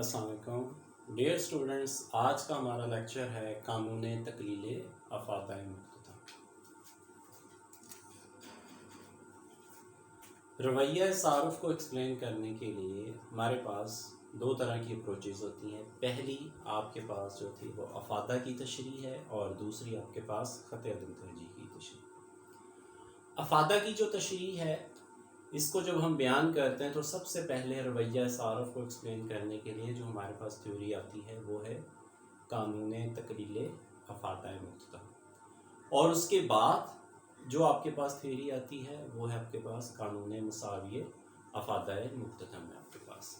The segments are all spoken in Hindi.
अस्सलाम वालेकुम डियर स्टूडेंट्स। आज का हमारा लेक्चर है कानून तकलील अफादा मुख्तता। रवैया सारुफ को एक्सप्लेन करने के लिए हमारे पास दो तरह की अप्रोचेज़ होती हैं। पहली आपके पास जो थी वो अफादा की तशरीह है और दूसरी आपके पास ख़त अदम तरजीह की तशरीह। अफादा की जो तशरीह है इसको जब हम बयान करते हैं तो सबसे पहले रवैया सारफ को एक्सप्लेन करने के लिए जो हमारे पास थ्योरी आती है वो है कानून तकलील अफादा मुख्तता, और उसके बाद जो आपके पास थ्योरी आती है वो है आपके पास कानून मुसावी अफादा मुख्तता में। आपके पास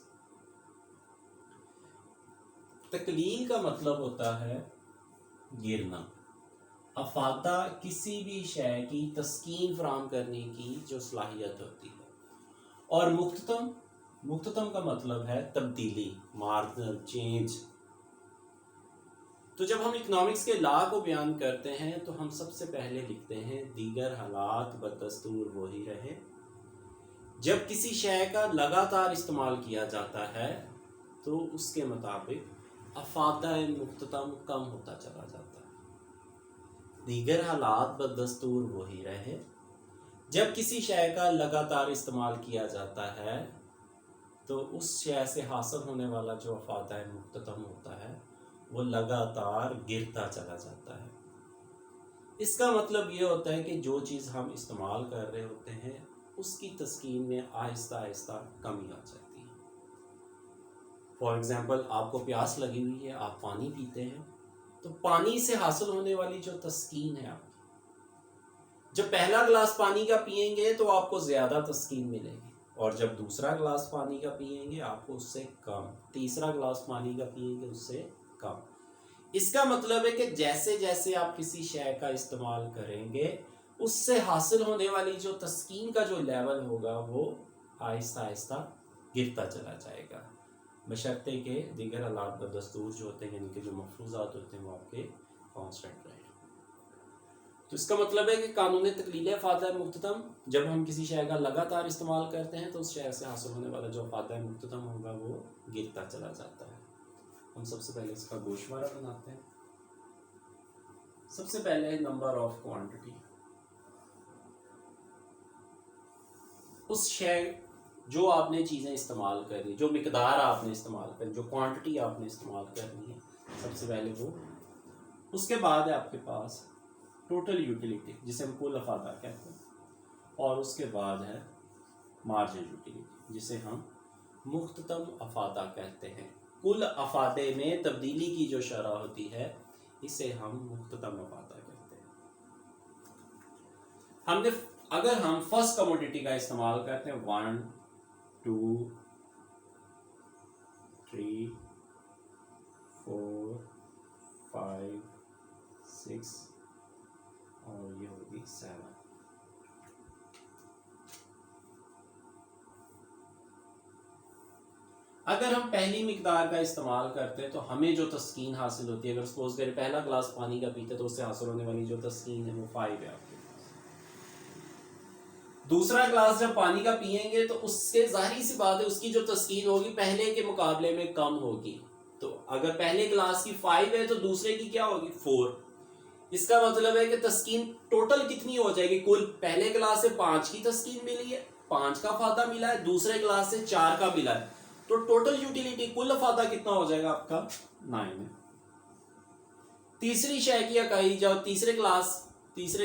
तकलील का मतलब होता है गिरना, अफादा किसी भी शय की तस्कीन फराम करने की जो सलाहियत होती है, और मुख्ततम का मतलब है तब्दीली, मार्जिनल चेंज। तो जब हम इकोनॉमिक्स के लॉ को बयान करते हैं तो हम सबसे पहले लिखते हैं दीगर हालात बदस्तूर वही रहे। जब किसी शय का लगातार इस्तेमाल किया जाता है तो उसके मुताबिक अफादा मुख्ततम कम होता चला जाता है। दीगर हालात बदस्तूर वही रहे, जब किसी शय का लगातार इस्तेमाल किया जाता है तो उस शय से हासिल होने वाला जो अफादा मुख्ततम होता है वो लगातार गिरता चला जाता है। इसका मतलब ये होता है कि जो चीज़ हम इस्तेमाल कर रहे होते हैं उसकी तस्कीन में आहिस्ता आहिस्ता कमी आ जाती है। फॉर एग्ज़ाम्पल, आपको प्यास लगी हुई है, आप पानी पीते हैं, तो पानी से हासिल होने वाली जो तस्कीन है आपकी, जब पहला गिलास पानी का पिएंगे तो आपको ज़्यादा तस्कीन मिलेगी, और जब दूसरा गिलास पानी का पिएंगे आपको उससे कम, तीसरा गिलास पानी का पिएंगे उससे कम। इसका मतलब है कि जैसे जैसे आप किसी शय का इस्तेमाल करेंगे उससे हासिल होने वाली जो तस्कीन का जो लेवल होगा वो आहिस्ता आहिस्ता गिरता चला जाएगा, बशर्ते के दीगर हालात बदस्तूर जो होते हैं, यानी कि जो मफरूज़ात होते हैं वो आपके कांस्टेंट रहें। तो इसका मतलब है कि कानून तकलील अफादा मुख्ततम, जब हम किसी शय का लगातार इस्तेमाल करते हैं तो उस शय से हासिल होने वाला जो अफादा मुख्ततम होगा वो गिरता चला जाता है। हम सबसे पहले इसका गोशवारा बनाते हैं। सबसे पहले नंबर ऑफ क्वांटिटी, उस शय जो आपने चीज़ें इस्तेमाल करनी, जो मिकदार आपने इस्तेमाल करनी, जो क्वांटिटी आपने इस्तेमाल करनी है, सबसे पहले वो। उसके बाद है आपके पास टोटल यूटिलिटी जिसे हम कुल अफादा कहते हैं, और उसके बाद है मार्जिनल यूटिलिटी जिसे हम मुख्ततम अफादा कहते हैं। कुल अफादे में तब्दीली की जो शरह होती है इसे हम मुख्ततम अफादा कहते हैं। अगर हम फर्स्ट कमोडिटी का इस्तेमाल करते हैं 1 2 3 4 5 6 और ये होगी 7। अगर हम पहली मिकदार का इस्तेमाल करते हैं तो हमें जो तस्कीन हासिल होती है, अगर सपोज करें पहला गिलास पानी का पीते तो उससे हासिल होने वाली जो तस्कीन है वो 5 है आपके पास। दूसरा गिलास जब पानी का पिएंगे तो उससे जाहिर सी बात है उसकी जो तस्कीन होगी पहले के मुकाबले में कम होगी। तो अगर पहले गिलास की 5 है तो दूसरे की क्या होगी 4। इसका मतलब है कि तस्कीन टोटल कितनी हो जाएगी, कुल पहले गिलास से 5 की तस्कीन मिली है, 5 का फायदा मिला है, दूसरे गिलास से 4 का मिला है, तो टोटल यूटिलिटी कुल फायदा कितना हो जाएगा आपका 9 है। तीसरी शय की इकाई, जब तीसरे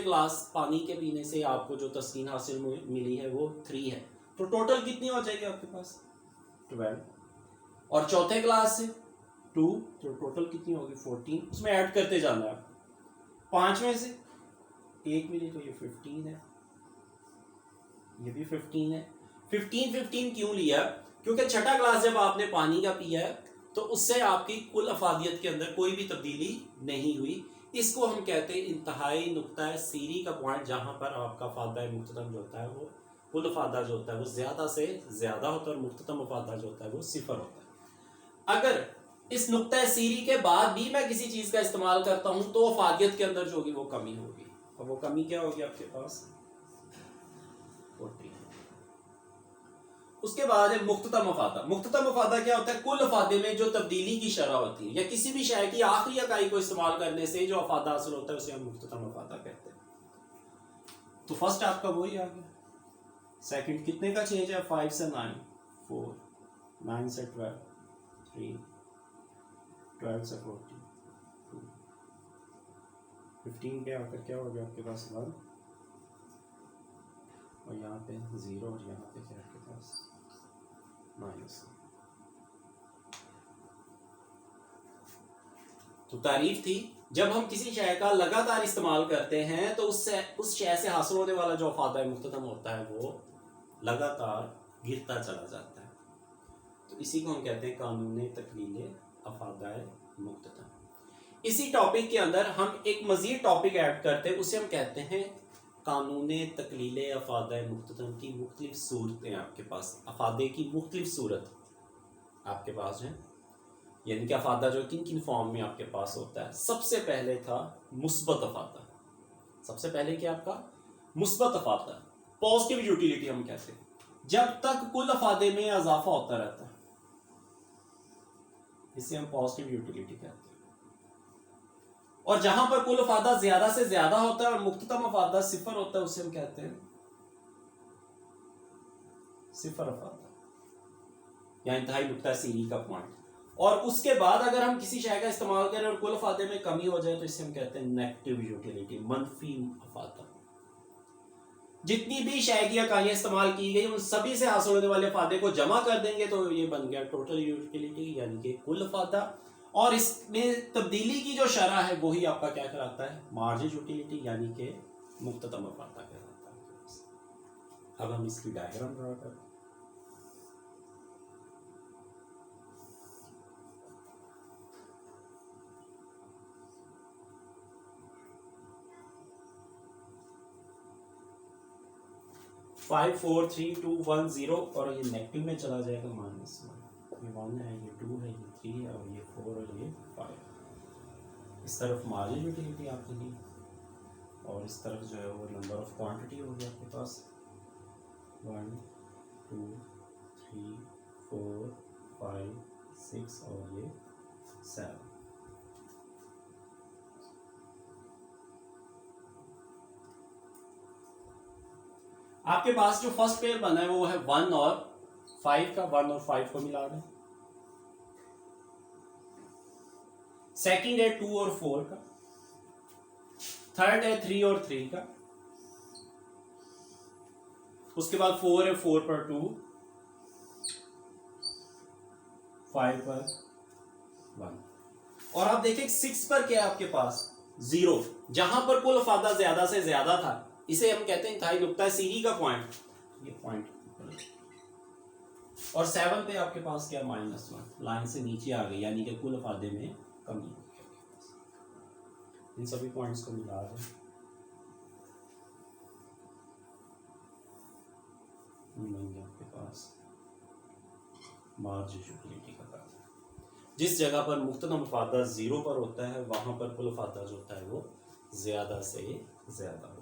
गिलास पानी के पीने से आपको जो तस्कीन हासिल मिली है वो 3 है, तो टोटल कितनी हो जाएगी आपके पास 12, और चौथे गिलास से 2, तो टोटल कितनी होगी 14। उसमें ऐड करते जाना है। 5 में से 1 मिली तो ये 15 है, ये भी 15 है। 15 क्यों लिया, क्योंकि छठा ग्लास जब आपने पानी का पिया है तो उससे आपकी कुल अफादियत के अंदर कोई भी तब्दीली नहीं हुई। इसको हम कहते हैं इंतहाई नुक्ता सीरी का पॉइंट, जहां पर आपका अफादा मुख्ततम जो होता है वो कुल अफादा जो होता है वो ज्यादा से ज्यादा होता है, और मुख्ततम अफादा जो होता है वो 0 होता है। अगर इस नुक्ता सीरी के बाद भी मैं किसी चीज का इस्तेमाल करता हूं तो अफादियत के अंदर जो होगी वो कमी होगी, और वो कमी क्या होगी आपके पास 40। उसके बाद है मुख्ततम अफादा। मुख्ततम अफादा क्या होता है? कुल अफादे में जो तब्दीली की शरह होती है या किसी भी शय की आखिरी इकाई को इस्तेमाल करने से जो अफादा हासिल होता है उसे हम मुख्ततम अफादा कहते हैं। तो फर्स्ट आपका वही आ गया। सेकंड कितने का चेंज है? 5 से 9, 4, 9 से 12, 3, 12 से 14, 2, 15 पे आकर क्या हो गया आपके पास? 1, और यहाँ पे 0 और यहाँ पे क्या आपके पास? माइनस। तो तारीफ थी, जब हम किसी शय का लगातार इस्तेमाल करते हैं तो उससे उस शय से हासिल होने वाला जो अफादा मुख्ततम होता है वो लगातार गिरता चला जाता है। तो इसी को हम कहते हैं कानून तकलील अफादा मुख्ततम। इसी टॉपिक के अंदर हम एक मजीद टॉपिक ऐड करते हैं, उसे हम कहते हैं कानून तकलील अफादा मुख्ततम की मुख्तलिफ सूरतें। आपके पास अफादे की मुख्तलिफ सूरत आपके पास है, यानी कि अफादा जो किन किन फॉर्म में आपके पास होता है। सबसे पहले था मुस्बत अफादा। सबसे पहले क्या आपका? मुस्बत अफादा, पॉजिटिव यूटिलिटी हम कहते हैं। जब तक कुल अफादे में इजाफा होता रहता है इसे हम पॉजिटिव यूटिलिटी कहते हैं। और जहां पर कुल अफादा ज्यादा से ज्यादा होता है और मुख्ततम अफादा सिफर होता है उसे हम कहते हैं सिफर अफादा या इंतहाई नुक्ता सीरी का पॉइंट। और उसके बाद अगर हम किसी शय का इस्तेमाल करें और कुल अफादे में कमी हो जाए तो इसे हम कहते हैं नेगेटिव यूटिलिटी, मनफी अफादा। जितनी भी शय की इकाइयां इस्तेमाल की गई उन सभी से हासिल होने वाले अफादे को जमा कर देंगे तो ये बन गया टोटल यूटिलिटी यानी कि कुल अफादा। और इसमें तब्दीली की जो शरह है वही आपका क्या कराता है? मार्जिन यूटिलिटी यानी कि मुख्ततम अफादा कहलाता है। अब हम इसकी डायग्राम ड्रा करते हैं। फाइव 4 3 2 1 0 और ये नेगेटिव में चला जाएगा -1। ये 1 है, ये 2 है, ये 3 है और ये 4 और ये 5। इस तरफ मार्जिन यूटिलिटी आपके लिए और इस तरफ जो है वो नंबर ऑफ क्वांटिटी हो गया आपके पास 1 2 3 4 5 6 और ये 7। आपके पास जो फर्स्ट पेयर बना है वो है 1 और 5 का। 1 और 5 को मिला दें। सेकंड है 2 और 4 का। थर्ड है 3 और 3 का। उसके बाद 4 है 4 पर 2, 5 पर 1। और आप देखें 6 पर क्या है आपके पास? 0। जहां पर कुल अफादा ज्यादा से ज्यादा था इसे हम कहते हैं इंतहाई नुक्ता सीरी का पॉइंट, ये पॉइंट। और 7 पे आपके पास क्या? -1, लाइन से नीचे आ गई यानी कि कुल अफादे में कमी हो गई। इन सभी पॉइंट्स को मिला दें। आपके पास मार्जिन यूटिलिटी का कायदा। जिस जगह पर मुख्ततम अफादा 0 पर होता है वहां पर कुल अफादा जो होता है वो ज्यादा से ज्यादा होता है।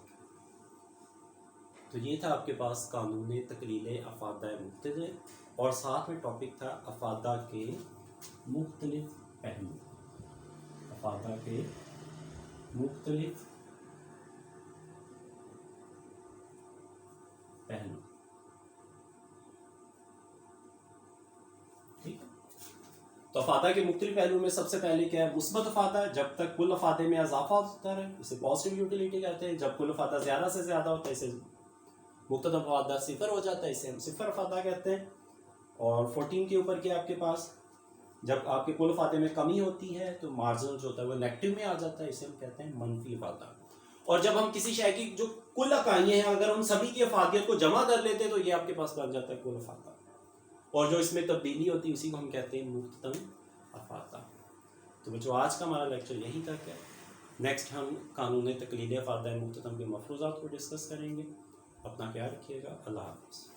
तो ये था आपके पास कानून तकलील अफादा मुख्तलिफ, और साथ में टॉपिक था अफादा के मुख्तलिफ पहलू। अफादा के मुख्तलिफ पहलू, ठीक है। तो अफादा के मुख्तलिफ पहलू में सबसे पहले क्या है? मुस्बत अफादा। जब तक कुल अफादे में इजाफा होता रहे इसे पॉजिटिव यूटिलिटी कहते हैं। जब कुल अफादा ज्यादा से ज्यादा होता है इसे मुख्ततम अफादा सिफर हो जाता है, इसे हम सिफर अफादा कहते हैं। और 14 के ऊपर क्या आपके पास? जब आपके कुल अफादे में कमी होती है तो मार्जिन जो होता है वो नेगेटिव में आ जाता है, इसे हम कहते हैं मनफी अफादा। और जब हम किसी शय की जो कुल इकाइयां हैं अगर उन सभी की अफादियत को जमा कर लेते हैं तो ये आपके पास बन जाता है कुल अफादा। और जो इसमें तब्दीली होती है उसी को हम कहते हैं मुख्ततम अफादा। तो बच्चों आज का हमारा लेक्चर यहीं तक है। नेक्स्ट हम कानून तकलील अफादा मुख्ततम के मफरूज़ात को डिस्कस करेंगे। अपना ख्याल रखिएगा। अल्लाह हाफ़िज़।